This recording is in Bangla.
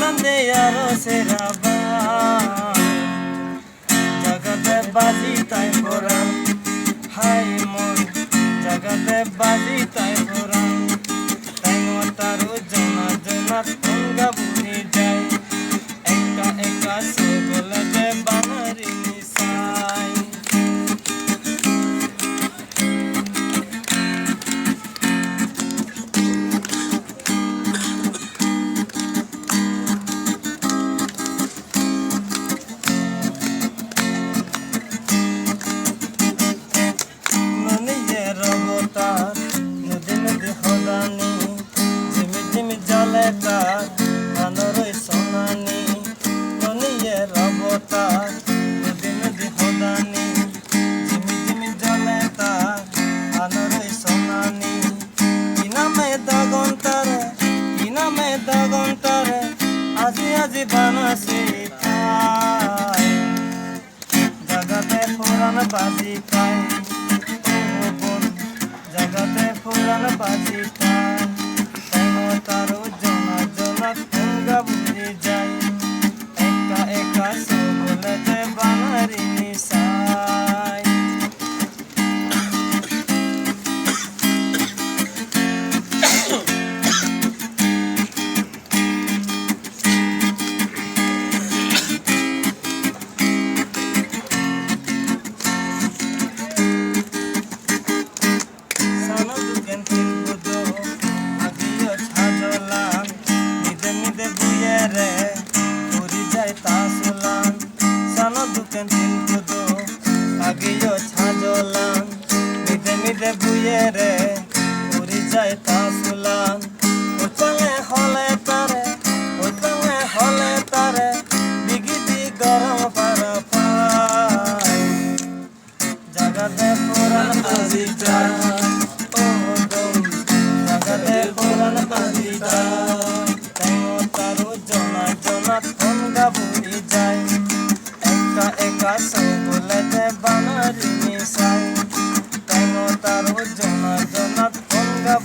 চাঁদে আরো সেরাবা জগতে বাজি তাই পরাণ হাই মন জগতে বাজি তাই পরাণ তাই তারও জনা জনা তঙ্গা বুনি যায় একা একা সকলে যে বানারি নিশাই আনরই সোনানি ননিয়ে রবতা নদী নদী হদানি ঝিমি ঝিমি জলে তার আনরই সোনানি ইনামে দগন্তরে আজি আজি বানাসি খায় জগতে পুরাণ বাজি খায় ও বোন জগতে পুরাণ বাজি খায় তারও জনা জনা তঙ্গা বুঝে যায় একা একা সকলেতে বানারি নিশাই সানো দুকেন তিন বুদো আগিও ছাজলান নিদে নিদে বুয়ে রে উড়ি যায় তাসলান সানো দুকেন তিন বুদো আগিও ছাজলান নিদে নিদে বুয়ে রে উড়ি যায় তাসলান উচলে হলে তারে বিগিদি গরম পারা পায় জগতে পুরাণ বাজি যায় ও দম জগতে পুরাণ বাজি যায় তারও জনা জনা তঙ্গা বুড়ি যায় একা একা সকলেতে বানারি নিশাই তারও জনা জনা তঙ্গা